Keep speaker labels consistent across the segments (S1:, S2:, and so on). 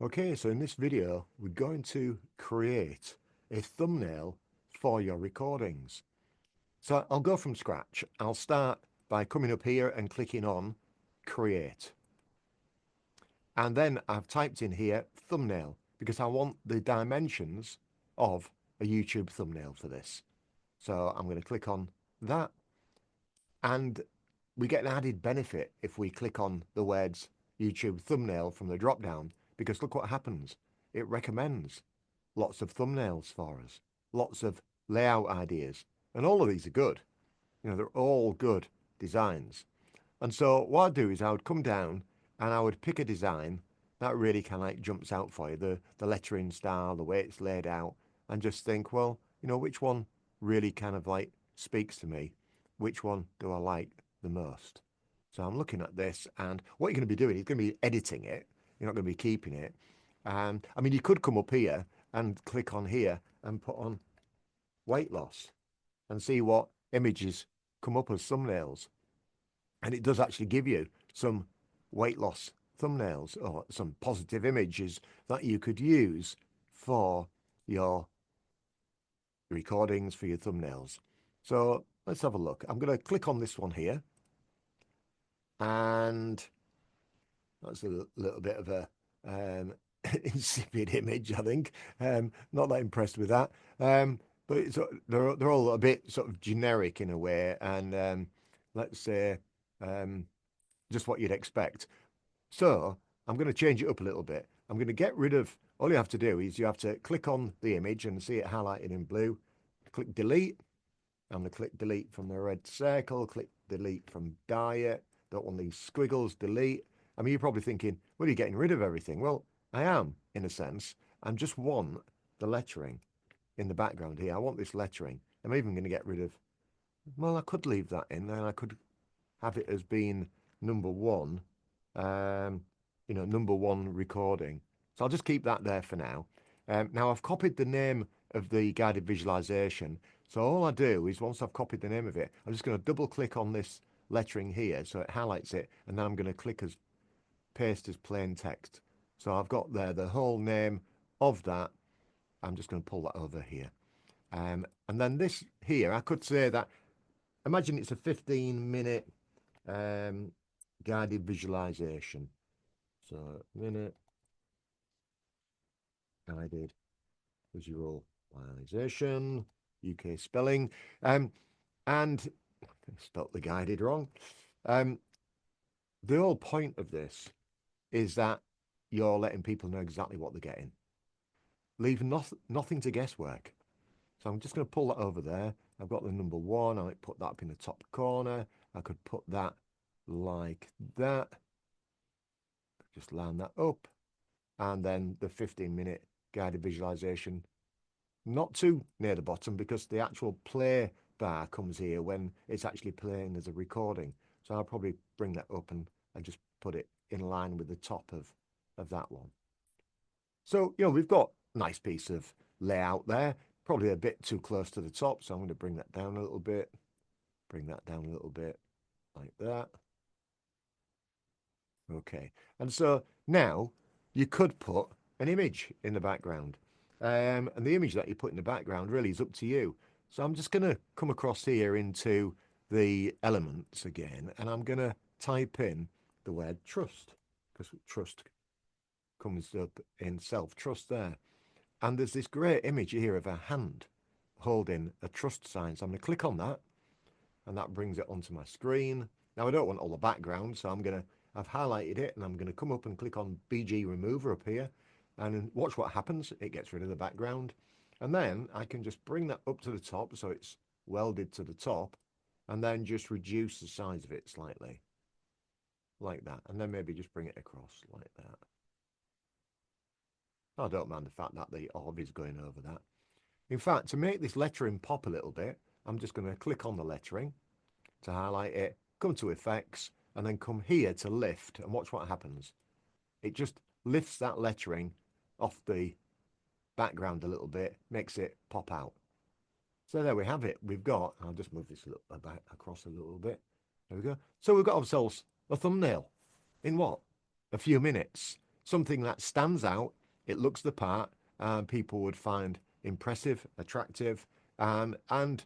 S1: Okay, so in this video, we're going to create a thumbnail for your recordings. So I'll go from scratch. I'll start by coming up here and clicking on Create. And then I've typed in here thumbnail because I want the dimensions of a YouTube thumbnail for this. So I'm going to click on that, and we get an added benefit if we click on the words YouTube thumbnail from the drop down, because look what happens. It recommends lots of thumbnails for us, lots of layout ideas, and all of these are good. You know, they're all good designs. And so what I'd do is I would come down and I would pick a design that really kind of like jumps out for you, the lettering style, the way it's laid out, and just think, well, you know, which one really kind of like speaks to me? Which one do I like the most? So I'm looking at this, and what you're going to be doing is going to be editing it. You're not going to be keeping it. And I mean, you could come up here and click on here and put on weight loss and see what images come up as thumbnails. And it does actually give you some weight loss thumbnails or some positive images that you could use for your recordings, for your thumbnails. So let's have a look. I'm going to click on this one here, and that's a little bit of a insipid image, I think. Not that impressed with that. But they're all a bit sort of generic in a way, and let's say just what you'd expect. So I'm going to change it up a little bit. I'm going to get rid of, all you have to do is you have to click on the image and see it highlighted in blue. Click delete. I'm going to click delete from the red circle, click delete from diet. Don't want these squiggles, delete. I mean, you're probably thinking, well, you're getting rid of everything. Well, I am, in a sense. I just want the lettering in the background here. I want this lettering. I'm even going to get rid of, well, I could leave that in, and I could have it as being number one, number one recording. So I'll just keep that there for now. Now I've copied the name of the guided visualization. So all I do is once I've copied the name of it, I'm just going to double click on this lettering here so it highlights it, and then I'm going to click as paste as plain text. So I've got there the whole name of that. I'm just going to pull that over here. And then this here, I could say that, imagine it's a 15-minute guided visualization. So minute guided visualization, UK spelling, and spelt the guided wrong. The whole point of this is that you're letting people know exactly what they're getting. Leave nothing to guesswork. So I'm just going to pull that over there. I've got the number one. I might put that up in the top corner. I could put that like that. Just line that up. And then the 15-minute guided visualization, not too near the bottom, because the actual play bar comes here when it's actually playing as a recording. So I'll probably bring that up and just put it in line with the top of that one. So, you know, we've got a nice piece of layout there, probably a bit too close to the top. So I'm going to bring that down a little bit, bring that down a little bit like that. Okay. And so now you could put an image in the background. And the image that you put in the background really is up to you. So I'm just going to come across here into the elements again, and I'm going to type in the word trust, because trust comes up in self-trust there. And there's this great image here of a hand holding a trust sign. So I'm going to click on that, and that brings it onto my screen. Now I don't want all the background, so I've highlighted it, and I'm going to come up and click on BG Remover up here, and watch what happens. It gets rid of the background, and then I can just bring that up to the top so it's welded to the top, and then just reduce the size of it slightly, like that, and then maybe just bring it across like that. I don't mind the fact that the orb is going over that. In fact, to make this lettering pop a little bit, I'm just going to click on the lettering to highlight it, come to effects, and then come here to lift, and watch what happens. It just lifts that lettering off the background a little bit, makes it pop out. So there we have it. We've got, I'll just move this back across a little bit. There we go. So we've got ourselves a thumbnail in what? A few minutes. something that stands out, it looks the part, people would find impressive, attractive, and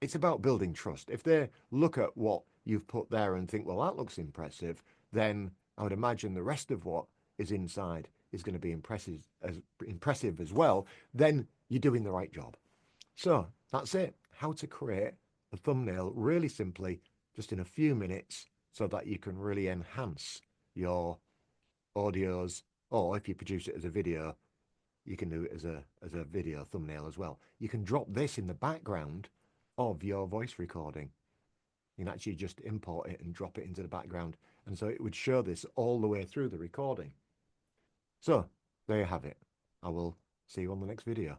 S1: it's about building trust. If they look at what you've put there and think, well, that looks impressive, then I would imagine the rest of what is inside is going to be impressive as well. Then you're doing the right job. So that's it. How to create a thumbnail really simply, just in a few minutes, so that you can really enhance your audios, or if you produce it as a video, you can do it as a video thumbnail as well. You can drop this in the background of your voice recording. You can actually just import it and drop it into the background. And so it would show this all the way through the recording. So there you have it. I will see you on the next video.